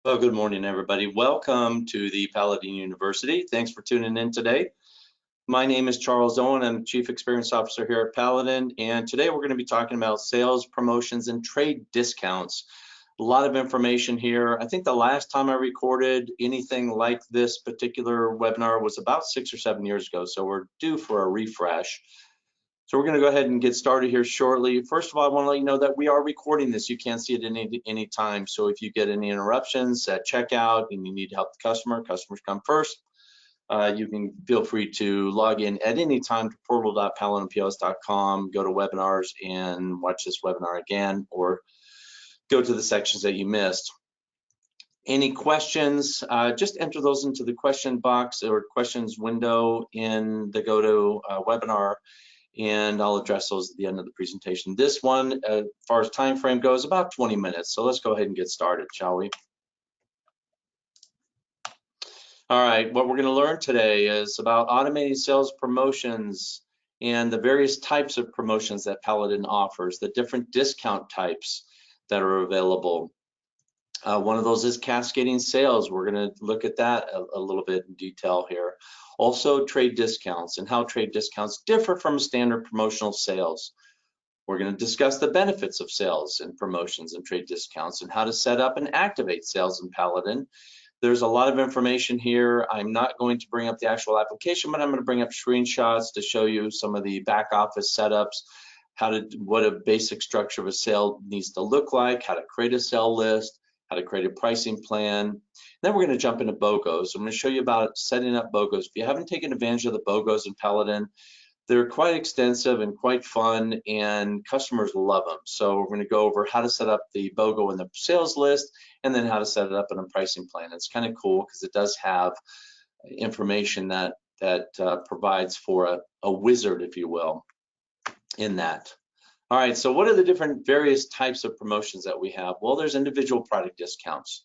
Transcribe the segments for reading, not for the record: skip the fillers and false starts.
Well, good morning, everybody. Welcome to the Paladin University. Thanks for tuning in today. My name is Charles Owen. I'm Chief Experience Officer here at Paladin, and today we're going to be talking about sales, promotions, and trade discounts. A lot of information here. I think the last time I recorded anything like this particular webinar was about 6 or 7 years ago, so we're due for a refresh. So we're going to go ahead and get started here shortly. First of all, I want to let you know that we are recording this. You can't see it any time. So if you get any interruptions at checkout and you need to help the customer, customers come first. You can feel free to log in at any time to portal.paladinpos.com, go to webinars and watch this webinar again, or go to the sections that you missed. Any questions, just enter those into the question box or questions window in the GoToWebinar, and I'll address those at the end of the presentation. This one, as far as time frame goes, about 20 minutes. So let's go ahead and get started, shall we? All right, what we're going to learn today is about automating sales promotions and the various types of promotions that Paladin offers, the different discount types that are available. One of those is cascading sales. We're going to look at that a little bit in detail here. Also, trade discounts and how trade discounts differ from standard promotional sales. We're going to discuss the benefits of sales and promotions and trade discounts and how to set up and activate sales in Paladin. There's a lot of information here. I'm not going to bring up the actual application, but I'm going to bring up screenshots to show you some of the back office setups, what a basic structure of a sale needs to look like, how to create a sale list, how to create a pricing plan. Then we're going to jump into BOGOs. I'm going to show you about setting up BOGOs. If you haven't taken advantage of the BOGOs in Paladin, they're quite extensive and quite fun, and customers love them. So we're going to go over how to set up the BOGO in the sales list, and then how to set it up in a pricing plan. It's kind of cool because it does have information that provides for a wizard, if you will, in that. All right, so what are the different various types of promotions that we have? Well, there's individual product discounts.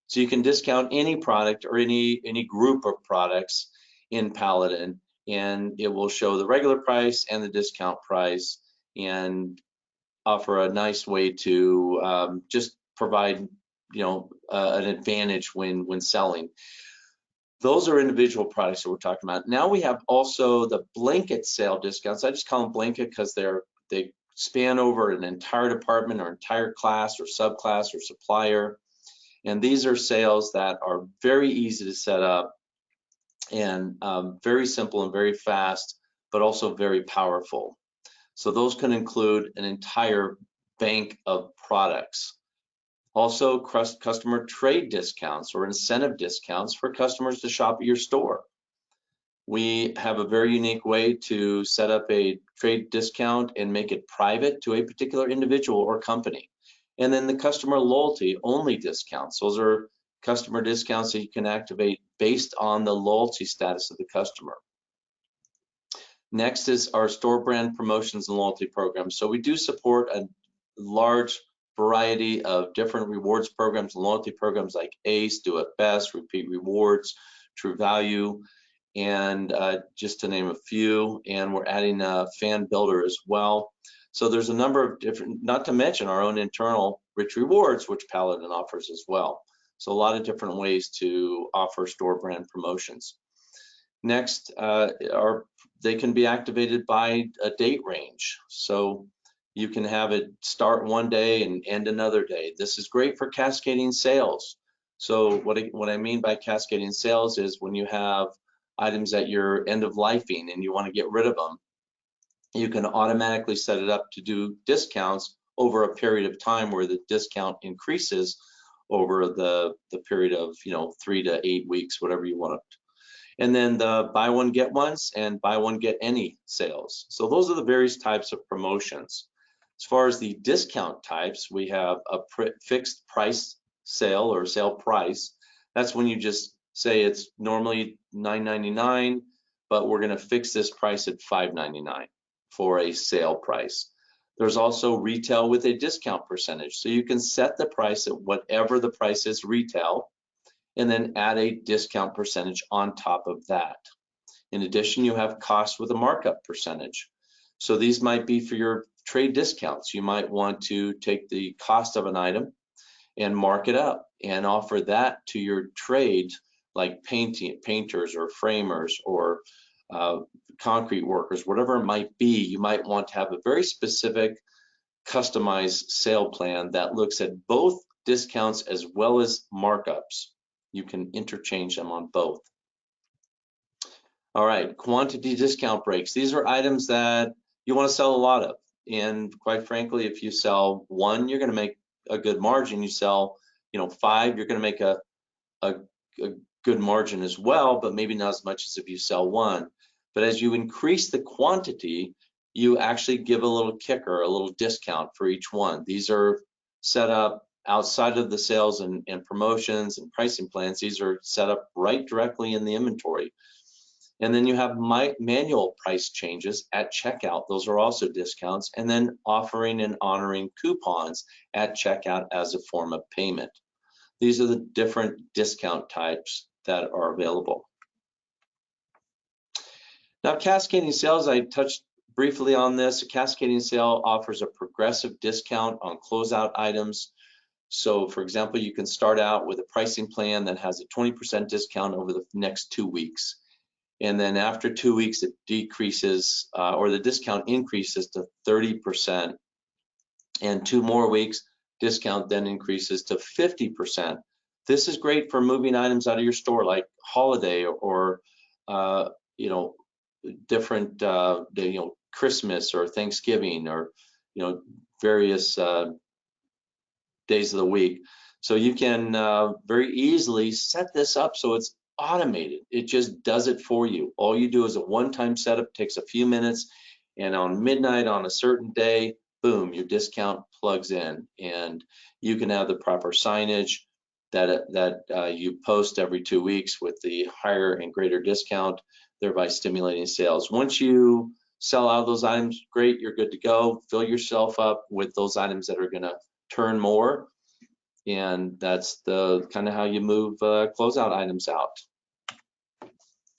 So you can discount any product or any group of products in Paladin, and it will show the regular price and the discount price and offer a nice way to just provide, an advantage when selling. Those are individual products that we're talking about. Now we have also the blanket sale discounts. I just call them blanket because they span over an entire department or entire class or subclass or supplier. And these are sales that are very easy to set up and very simple and very fast, but also very powerful. So those can include an entire bank of products. Also, customer trade discounts or incentive discounts for customers to shop at your store. We have a very unique way to set up a trade discount and make it private to a particular individual or company. And then the customer loyalty only discounts. Those are customer discounts that you can activate based on the loyalty status of the customer. Next is our store brand promotions and loyalty programs. So we do support a large variety of different rewards programs and loyalty programs like ACE, Do It Best, Repeat Rewards, True Value, and just to name a few. And we're adding a fan builder as well. So there's a number of different, not to mention our own internal Rich Rewards, which Paladin offers as well. So a lot of different ways to offer store brand promotions. Next, they can be activated by a date range. So you can have it start one day and end another day. This is great for cascading sales. So what I mean by cascading sales is when you have items at your end of lifing and you want to get rid of them, you can automatically set it up to do discounts over a period of time where the discount increases over the period of 3 to 8 weeks, whatever you want. And then the buy one get ones and buy one get any sales. So those are the various types of promotions. As far as the discount types, we have a fixed price sale or sale price. That's when you just say it's normally $9.99, but we're going to fix this price at $5.99 for a sale price. There's also retail with a discount percentage. So you can set the price at whatever the price is retail and then add a discount percentage on top of that. In addition, you have costs with a markup percentage. So these might be for your trade discounts. You might want to take the cost of an item and mark it up and offer that to your trade, like painters or framers or concrete workers, whatever it might be. You might want to have a very specific customized sale plan that looks at both discounts as well as markups. You can interchange them on both. All right, quantity discount breaks. These are items that you want to sell a lot of. And quite frankly, if you sell one, you're going to make a good margin. You sell, 5, you're going to make a good margin as well, but maybe not as much as if you sell one. But as you increase the quantity, you actually give a little kicker, a little discount for each one. These are set up outside of the sales and promotions and pricing plans. These are set up right directly in the inventory. And then you have manual price changes at checkout. Those are also discounts. And then offering and honoring coupons at checkout as a form of payment. These are the different discount types that are available. Now, cascading sales, I touched briefly on this. A cascading sale offers a progressive discount on closeout items. So, for example, you can start out with a pricing plan that has a 20% discount over the next 2 weeks. And then after 2 weeks, it decreases or the discount increases to 30%. And 2 more weeks, discount then increases to 50%. This is great for moving items out of your store, like holiday or different Christmas or Thanksgiving or various days of the week. So you can very easily set this up so it's automated. It just does it for you. All you do is a one-time setup, takes a few minutes, and on midnight on a certain day, boom, your discount plugs in, and you can have the proper signage that you post every 2 weeks with the higher and greater discount, thereby stimulating sales. Once you sell out of those items, great, you're good to go. Fill yourself up with those items that are going to turn more, and that's the kind of how you move closeout items out.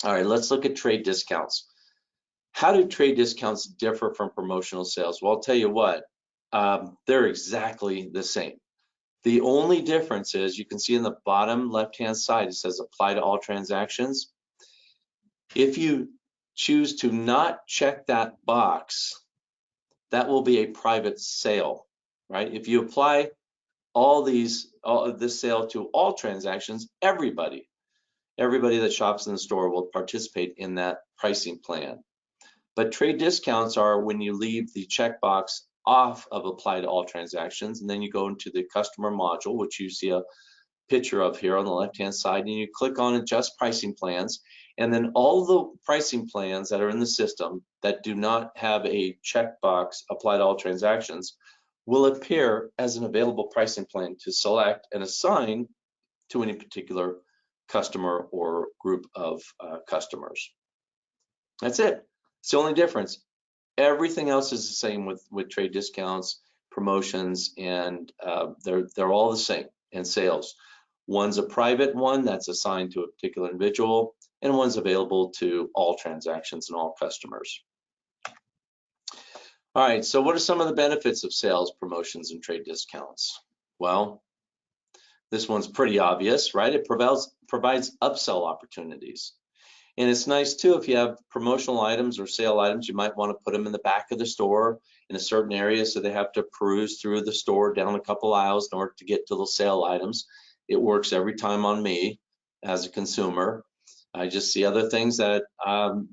All right, let's look at trade discounts. How do trade discounts differ from promotional sales? Well, I'll tell you what, they're exactly the same. The only difference is you can see in the bottom left-hand side, it says apply to all transactions. If you choose to not check that box, that will be a private sale, right? If you apply all of this sale to all transactions, everybody that shops in the store will participate in that pricing plan. But trade discounts are when you leave the checkbox off of apply to all transactions, and then you go into the customer module, which you see a picture of here on the left-hand side, and you click on adjust pricing plans, and then all the pricing plans that are in the system that do not have a checkbox apply to all transactions will appear as an available pricing plan to select and assign to any particular customer or group of customers. That's it. It's the only difference. Everything else is the same with trade discounts, promotions, and they're all the same in sales. One's a private one that's assigned to a particular individual, and one's available to all transactions and all customers. All right, so what are some of the benefits of sales, promotions, and trade discounts? Well, this one's pretty obvious, right? It provides upsell opportunities. And it's nice too, if you have promotional items or sale items, you might want to put them in the back of the store in a certain area so they have to peruse through the store down a couple aisles in order to get to the sale items. It works every time on me as a consumer. I just see other things that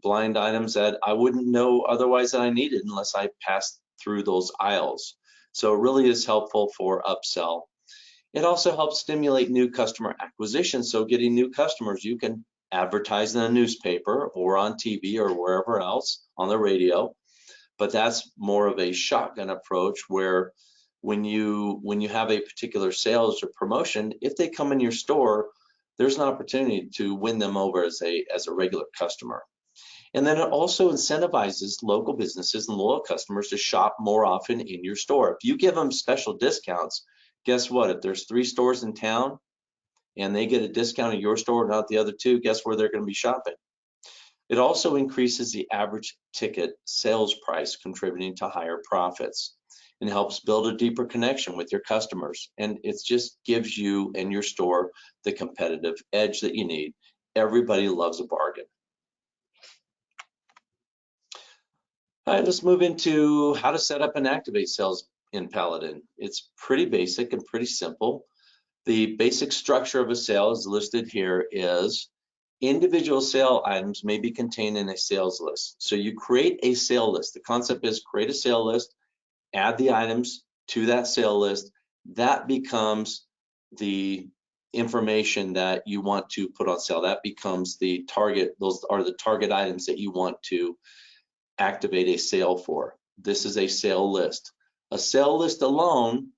blind items that I wouldn't know otherwise that I needed unless I passed through those aisles. So it really is helpful for upsell. It also helps stimulate new customer acquisition. So getting new customers, you can advertise in a newspaper or on TV or wherever else on the radio, but that's more of a shotgun approach where when you have a particular sales or promotion, if they come in your store, there's an opportunity to win them over as a regular customer. And then it also incentivizes local businesses and loyal customers to shop more often in your store. If you give them special discounts, guess what? If there's 3 stores in town and they get a discount at your store, not the other 2, guess where they're going to be shopping? It also increases the average ticket sales price, contributing to higher profits. and helps build a deeper connection with your customers. And it just gives you and your store the competitive edge that you need. Everybody loves a bargain. All right, let's move into how to set up and activate sales in Paladin. It's pretty basic and pretty simple. The basic structure of a sale is listed here is individual sale items may be contained in a sales list. So you create a sale list. The concept is create a sale list, add the items to that sale list. That becomes the information that you want to put on sale. That becomes the target. Those are the target items that you want to activate a sale for. This is a sale list. A sale list alone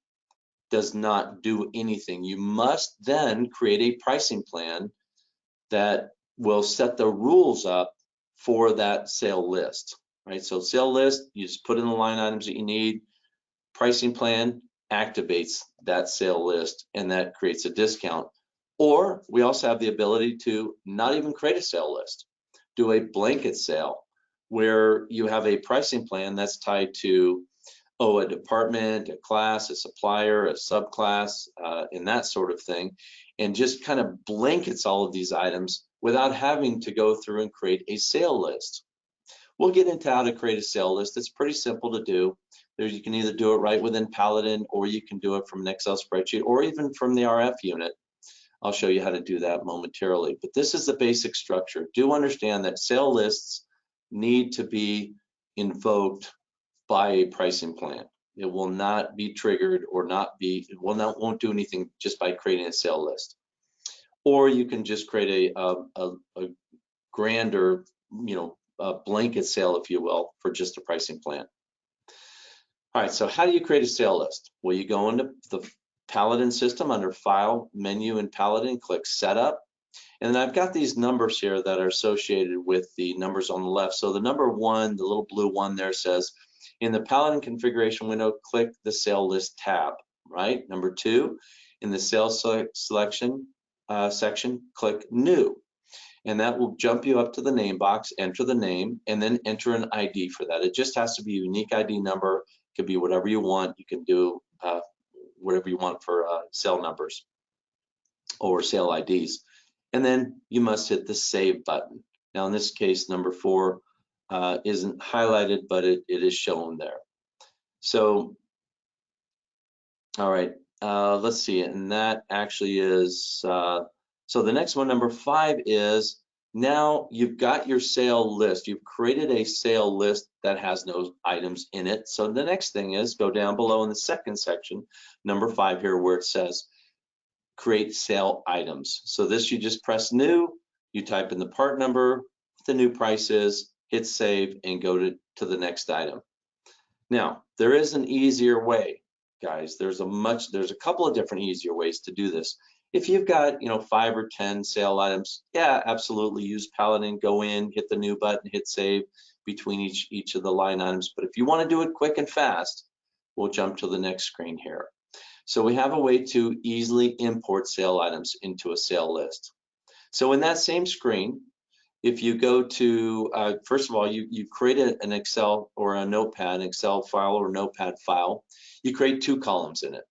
does not do anything. You must then create a pricing plan that will set the rules up for that sale list, right? So sale list, you just put in the line items that you need. Pricing plan activates that sale list, and that creates a discount. Or we also have the ability to not even create a sale list, do a blanket sale where you have a pricing plan that's tied to a department, a class, a supplier, a subclass, and that sort of thing, and just kind of blankets all of these items without having to go through and create a sale list. We'll get into how to create a sale list. It's pretty simple to do. You can either do it right within Paladin, or you can do it from an Excel spreadsheet, or even from the RF unit. I'll show you how to do that momentarily. But this is the basic structure. Do understand that sale lists need to be invoked by a pricing plan. It will not be triggered or won't do anything just by creating a sale list. Or you can just create a grander, a blanket sale, if you will, for just a pricing plan. All right, so how do you create a sale list? Well, you go into the Paladin system under File, Menu in Paladin, click Setup. And then I've got these numbers here that are associated with the numbers on the left. So the number 1, the little blue one there says, in the Paladin configuration window, click the sale list tab, right? Number 2, in the sales selection section, click New. And that will jump you up to the name box, enter the name, and then enter an ID for that. It just has to be a unique ID number. It could be whatever you want. You can do whatever you want for sale numbers or sale IDs. And then you must hit the Save button. Now in this case, number 4 isn't highlighted, but it is shown there. So, all right, let's see, and that actually is, so the next one, number 5, is now you've got your sale list. You've created a sale list that has no items in it. So the next thing is go down below in the second section, number 5 here, where it says create sale items. So this, you just press New, you type in the part number, what the new price is, hit Save, and go to the next item. Now, there is an easier way, guys. There's a couple of different easier ways to do this. If you've got 5 or 10 sale items, yeah, absolutely use Paladin, go in, hit the New button, hit Save between each of the line items. But if you want to do it quick and fast, we'll jump to the next screen here. So we have a way to easily import sale items into a sale list. So in that same screen, if you go to, first of all, you create an Excel or a Notepad, an Excel file or Notepad file. You create 2 columns in it.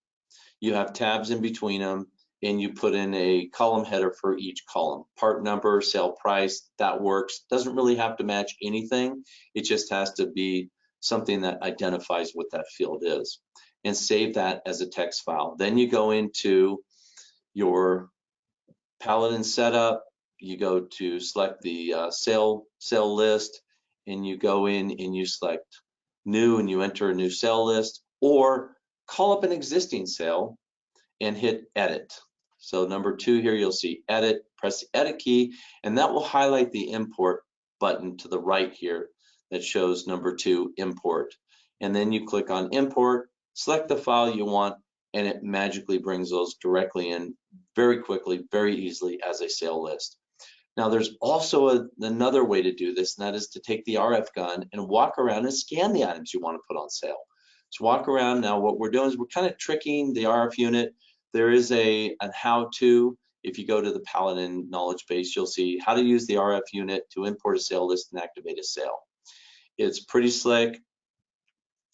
You have tabs in between them, and you put in a column header for each column. Part number, sale price, that works. Doesn't really have to match anything. It just has to be something that identifies what that field is. And save that as a text file. Then you go into your Paladin setup, you go to select the sale list, and you go in and you select New, and you enter a new sale list, or call up an existing sale and hit Edit. So number 2 here, you'll see Edit, press the Edit key, and that will highlight the Import button to the right here that shows number 2, Import. And then you click on Import, select the file you want, and it magically brings those directly in very quickly, very easily as a sale list. Now there's also another way to do this, and that is to take the RF gun and walk around and scan the items you want to put on sale. So walk around. Now what we're doing is we're kind of tricking the RF unit. There is a how-to. If you go to the Paladin knowledge base, you'll see how to use the RF unit to import a sale list and activate a sale. It's pretty slick.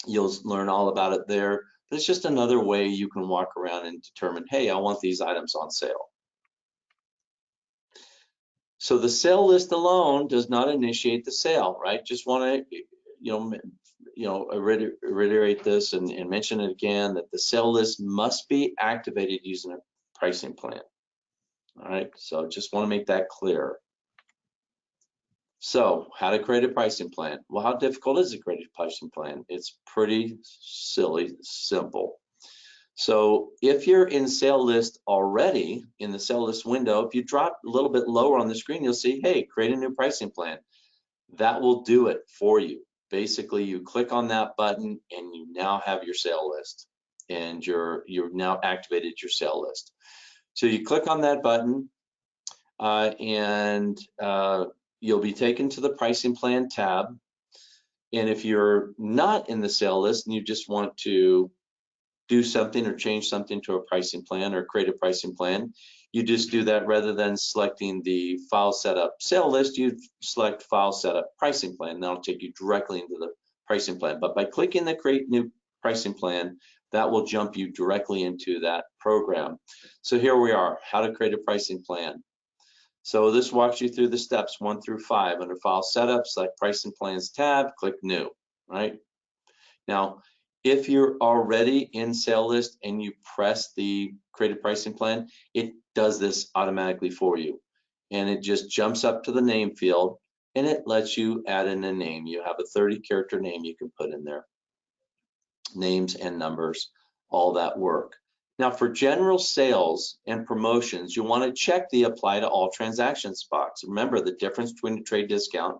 You'll learn all about it there. But it's just another way you can walk around and determine, hey, I want these items on sale. So the sale list alone does not initiate the sale, right? Just want to, reiterate this and mention it again, that the sale list must be activated using a pricing plan. All right, so just want to make that clear. So how to create a pricing plan? Well, how difficult is to create a pricing plan? It's pretty simple. So if you're in sale list already, in the sale list window, if you drop a little bit lower on the screen, you'll see, hey, create a new pricing plan. That will do it for you. Basically, you click on that button and you now have your sale list, and you've now activated your sale list. So you click on that button and you'll be taken to the pricing plan tab. And if you're not in the sale list and you just want to do something or change something to a pricing plan or create a pricing plan, you just do that. Rather than selecting the file setup sale list, you select file setup pricing plan. That'll take you directly into the pricing plan. But by clicking the create new pricing plan, that will jump you directly into that program. So here we are, how to create a pricing plan. So this walks you through the steps 1 through 5. Under file setup, select pricing plans tab, click new, right? Now, if you're already in sale list and you press the create a pricing plan, it does this automatically for you. And it just jumps up to the name field and it lets you add in a name. You have a 30-character name you can put in there. Names and numbers, all that work. Now for general sales and promotions, you want to check the apply to all transactions box. Remember, the difference between a trade discount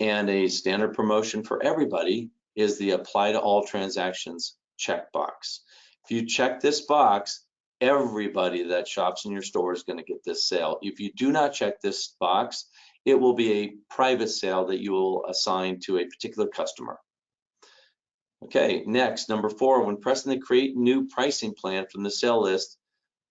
and a standard promotion for everybody is the apply to all transactions checkbox. If you check this box, everybody that shops in your store is going to get this sale. If you do not check this box, it will be a private sale that you will assign to a particular customer. Okay, next, number 4, when pressing the create new pricing plan from the sale list,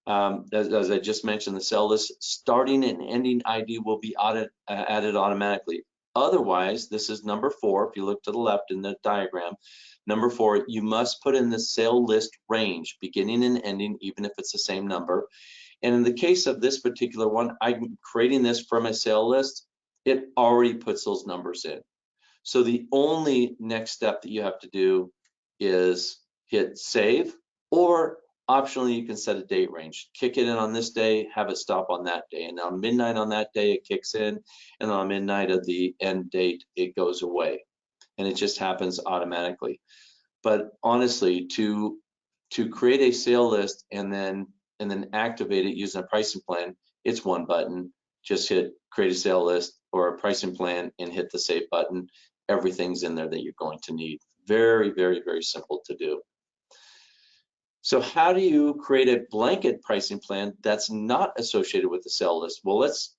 as I just mentioned, the sale list starting and ending ID will be added automatically. Otherwise, this is number 4. If you look to the left in the diagram, number 4, you must put in the sale list range, beginning and ending, even if it's the same number. And in the case of this particular one, I'm creating this from a sale list. It already puts those numbers in. So the only next step that you have to do is hit save, or optionally you can set a date range. Kick it in on this day, have it stop on that day, and on midnight on that day it kicks in, and on midnight of the end date it goes away, and it just happens automatically. But honestly, to create a sale list and then activate it using a pricing plan, it's one button. Just hit create a sale list or a pricing plan and hit the save button. Everything's in there that you're going to need. Very, very, very simple to do. So how do you create a blanket pricing plan that's not associated with the sale list? Well, let's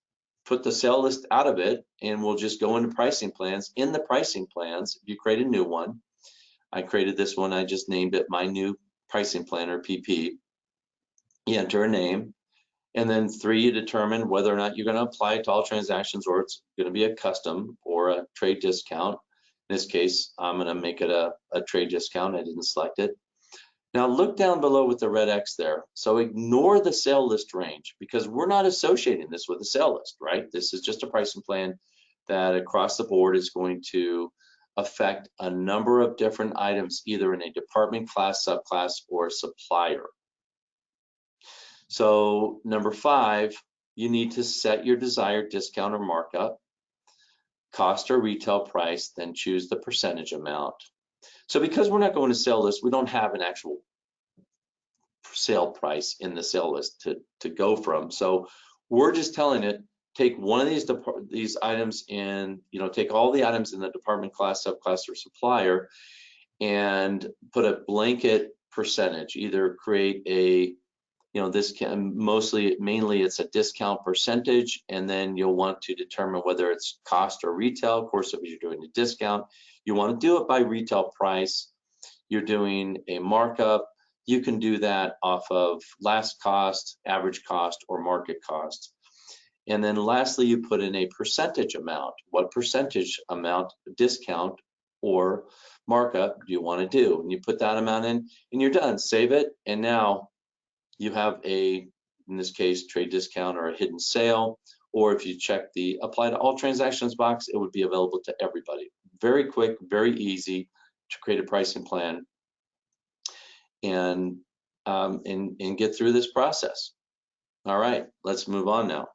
put the sale list out of it and we'll just go into pricing plans. In the pricing plans, if you create a new one, I created this one, I just named it my new pricing plan, or PP. You enter a name, and then 3, you determine whether or not you're going to apply it to all transactions, or it's going to be a custom or a trade discount. In this case, I'm going to make it a trade discount. I didn't select it. Now look down below with the red X there. So ignore the sale list range, because we're not associating this with a sale list, right? This is just a pricing plan that across the board is going to affect a number of different items, either in a department, class, subclass, or supplier. So number 5, you need to set your desired discount or markup, cost or retail price, then choose the percentage amount. So because we're not going to sale list, we don't have an actual sale price in the sale list to go from. So we're just telling it, take one of these items in, take all the items in the department, class, subclass, or supplier, and put a blanket percentage. Either create a, this can mainly it's a discount percentage, and then you'll want to determine whether it's cost or retail. Of course, if you're doing a discount, you want to do it by retail price. You're doing a markup, you can do that off of last cost, average cost, or market cost. And then lastly, you put in a percentage amount. What percentage amount discount or markup do you want to do? And you put that amount in and you're done. Save it, and now you have in this case, trade discount or a hidden sale, or if you check the apply to all transactions box, it would be available to everybody. Very quick, very easy to create a pricing plan and get through this process. All right, let's move on now.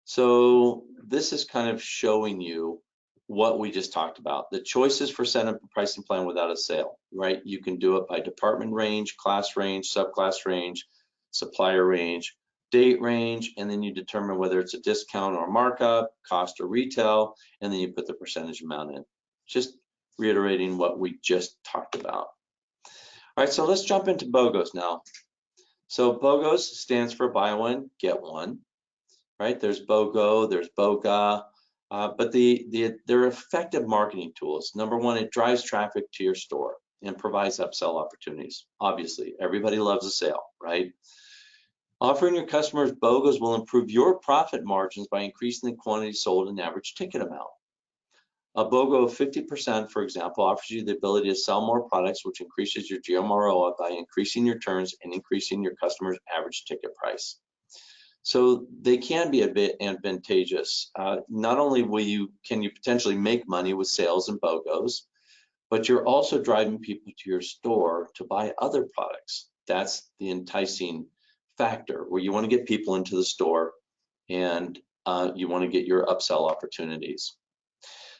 So this is kind of showing you what we just talked about. The choices for setting up a pricing plan without a sale, right? You can do it by department range, class range, subclass range, supplier range, date range, and then you determine whether it's a discount or markup, cost or retail, and then you put the percentage amount in. Just reiterating what we just talked about. All right, so let's jump into BOGOs now. So BOGOs stands for buy one, get one, right? There's BOGO, there's BOGA, but they're effective marketing tools. Number one, it drives traffic to your store and provides upsell opportunities. Obviously, everybody loves a sale, right? Offering your customers BOGOs will improve your profit margins by increasing the quantity sold and average ticket amount. A BOGO of 50%, for example, offers you the ability to sell more products, which increases your GMROA by increasing your turns and increasing your customer's average ticket price. So they can be a bit advantageous. Not only can you potentially make money with sales and BOGOs, but you're also driving people to your store to buy other products. That's the enticing factor, where you want to get people into the store and you want to get your upsell opportunities.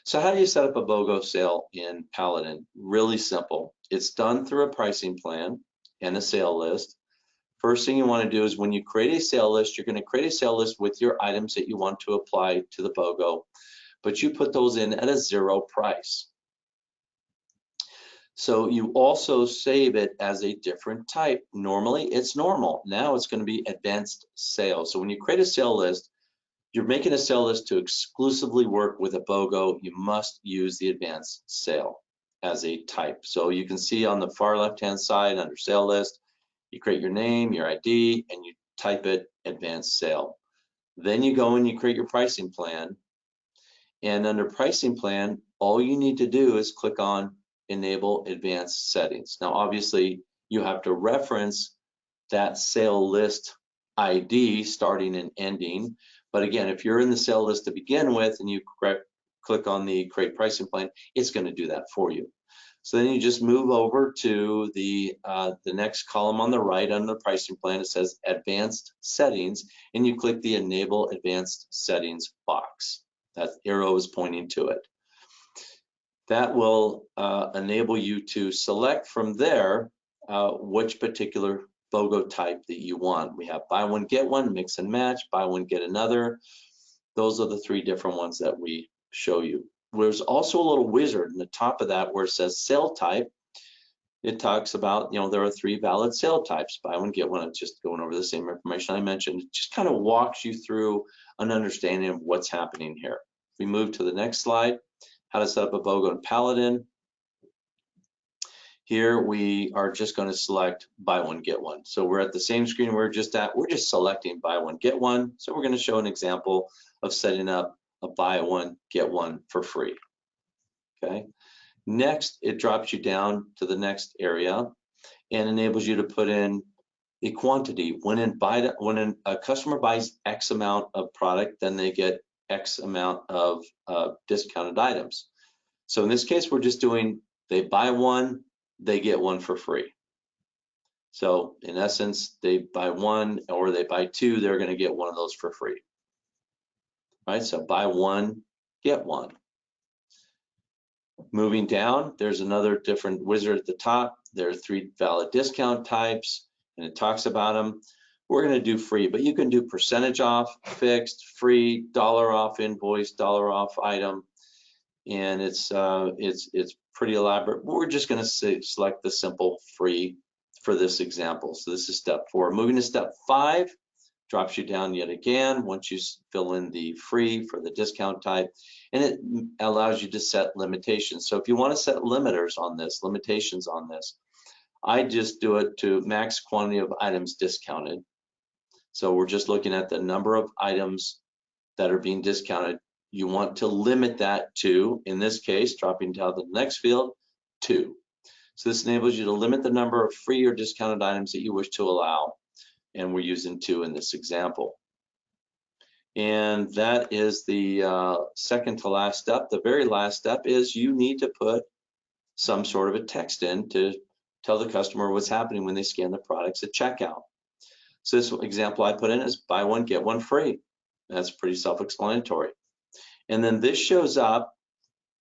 So how do you set up a BOGO sale in Paladin? Really simple. It's done through a pricing plan and a sale list. First thing you want to do is when you create a sale list, you're going to create a sale list with your items that you want to apply to the BOGO, but you put those in at a 0 price. So you also save it as a different type. Normally it's normal. Now it's going to be advanced sale. So when you create a sale list, you're making a sale list to exclusively work with a BOGO. You must use the advanced sale as a type. So you can see on the far left-hand side under sale list, you create your name, your ID, and you type it advanced sale. Then you go and you create your pricing plan. And under pricing plan, all you need to do is click on enable advanced settings. Now, obviously, you have to reference that sale list ID starting and ending. But again, if you're in the sale list to begin with and you click on the create pricing plan, it's going to do that for you. So then you just move over to the next column on the right under the pricing plan. It says advanced settings, and you click the enable advanced settings box. That arrow is pointing to it. That will enable you to select from there which particular BOGO type that you want. We have buy one, get one, mix and match, buy one, get another. Those are the 3 different ones that we show you. There's also a little wizard in the top of that where it says sale type. It talks about, there are 3 valid sale types. Buy one, get one. It's just going over the same information I mentioned. It just kind of walks you through an understanding of what's happening here. We move to the next slide, how to set up a BOGO in Paladin. Here we are just going to select buy one, get one. So we're at the same screen we're just at. We're just selecting buy one, get one. So we're going to show an example of setting up a buy one, get one for free. Okay. Next, it drops you down to the next area and enables you to put in a quantity. When a customer buys X amount of product, then they get X amount of discounted items. So in this case, we're just doing they buy one, they get one for free. So in essence, they buy one or they buy 2, they're going to get one of those for free. Right, so buy one, get one. Moving down, there's another different wizard at the top. There are 3 valid discount types, and it talks about them. We're going to do free, but you can do percentage off, fixed, free, dollar off invoice, dollar off item, and it's pretty elaborate. We're just going to select the simple free for this example. So this is step 4. Moving to step 5. Drops you down yet again once you fill in the free for the discount type, and it allows you to set limitations. So if you want to set limitations on this, I just do it to max quantity of items discounted. So we're just looking at the number of items that are being discounted you want to limit that to, in this case, dropping down to the next field, 2. So this enables you to limit the number of free or discounted items that you wish to allow, and we're using 2 in this example. And that is the second to last step. The very last step is you need to put some sort of a text in to tell the customer what's happening when they scan the products at checkout. So this example I put in is buy one, get one free. That's pretty self-explanatory. And then this shows up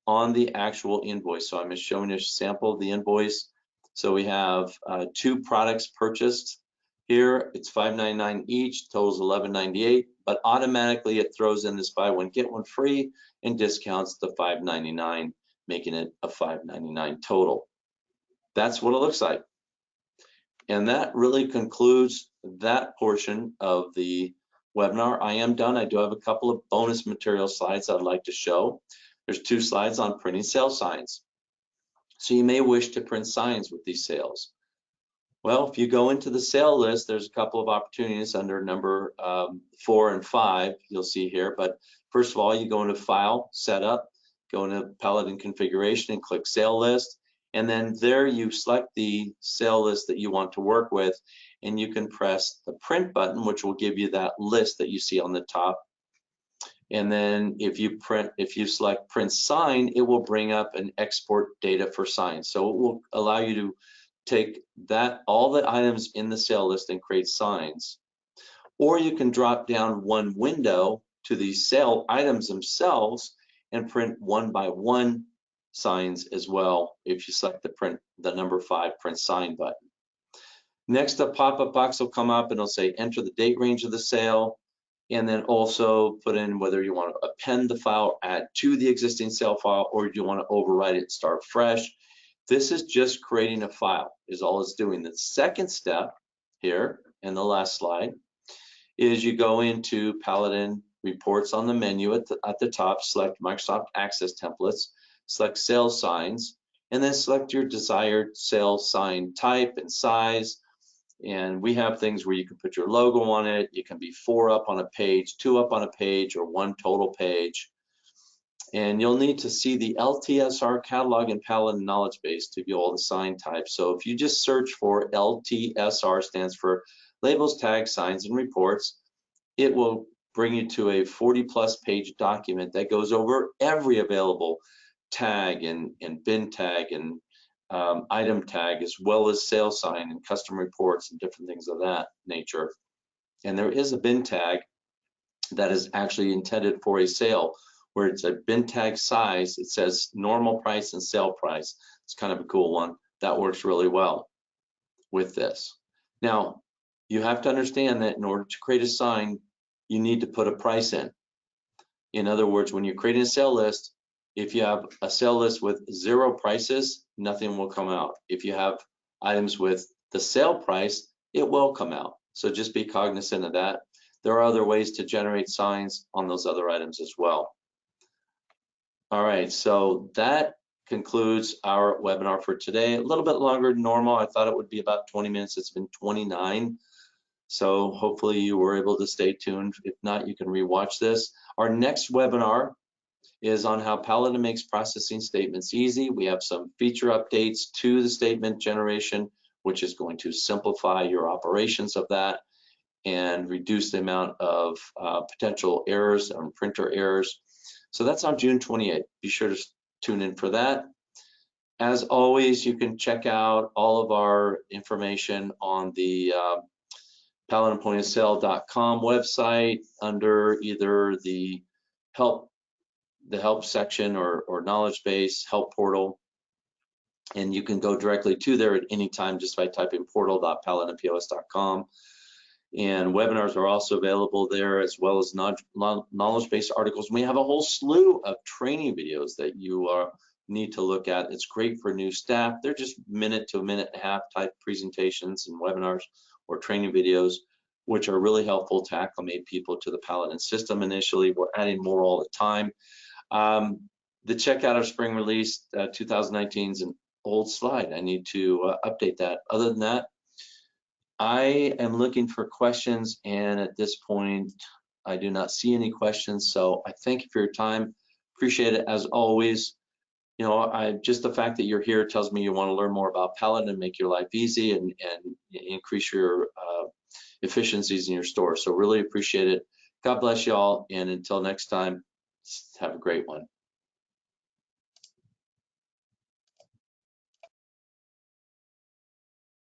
on the actual invoice. So I'm just showing you a sample of the invoice. So we have 2 products purchased. Here it's $5.99 each, totals $11.98, but automatically it throws in this buy one, get one free and discounts the $5.99, making it a $5.99 total. That's what it looks like. And that really concludes that portion of the webinar. I am done. I do have a couple of bonus material slides I'd like to show. There's 2 slides on printing sales signs. So you may wish to print signs with these sales. Well, if you go into the sale list, there's a couple of opportunities under number 4 and 5, you'll see here. But first of all, you go into File, Setup, go into Paladin Configuration and click Sale List. And then there you select the sale list that you want to work with, and you can press the print button, which will give you that list that you see on the top. And then if you select print sign, it will bring up an export data for signs. So it will allow you to take all the items in the sale list and create signs. Or you can drop down one window to the sale items themselves and print 1 by 1 signs as well if you select the number 5 print sign button. Next, a pop-up box will come up and it'll say enter the date range of the sale, and then also put in whether you want to append the file, add to the existing sale file, or do you want to overwrite it and start fresh. This is just creating a file is all it's doing. The second step here in the last slide is you go into Paladin Reports on the menu at the top, select Microsoft Access Templates, select sales signs, and then select your desired sales sign type and size. And we have things where you can put your logo on it. You can be 4 up on a page, 2 up on a page, or 1 total page. And you'll need to see the LTSR catalog and Paladin knowledge base to view all the sign types. So if you just search for LTSR, stands for Labels, Tags, Signs, and Reports, it will bring you to a 40+ page document that goes over every available tag and bin tag and item tag, as well as sales sign and custom reports and different things of that nature. And there is a bin tag that is actually intended for a sale, where it's a bin tag size. It says normal price and sale price. It's kind of a cool one. That works really well with this. Now, you have to understand that in order to create a sign, you need to put a price in. In other words, when you're creating a sale list, if you have a sale list with 0 prices, nothing will come out. If you have items with the sale price, it will come out. So just be cognizant of that. There are other ways to generate signs on those other items as well. All right, so that concludes our webinar for today. A little bit longer than normal. I thought it would be about 20 minutes. It's been 29. So hopefully you were able to stay tuned. If not, you can rewatch this. Our next webinar is on how Paladin makes processing statements easy. We have some feature updates to the statement generation, which is going to simplify your operations of that and reduce the amount of potential errors and printer errors. So that's on June 28th. Be sure to tune in for that. As always, you can check out all of our information on the Paladin.com website under either the help section or knowledge base help portal, and you can go directly to there at any time just by typing portal.paladinpos.com. And webinars are also available there, as well as knowledge base articles. We have a whole slew of training videos that you need to look at. It's great for new staff. They're just minute to a minute and a half type presentations and webinars or training videos, which are really helpful to acclimate people to the Paladin system initially. We're adding more all the time. The checkout of spring release 2019 is an old slide. I need to update that. Other than that, I am looking for questions, and at this point, I do not see any questions, so I thank you for your time. Appreciate it as always. You know, just the fact that you're here tells me you want to learn more about Paladin and make your life easy and increase your efficiencies in your store. So really appreciate it. God bless y'all, and until next time, have a great one.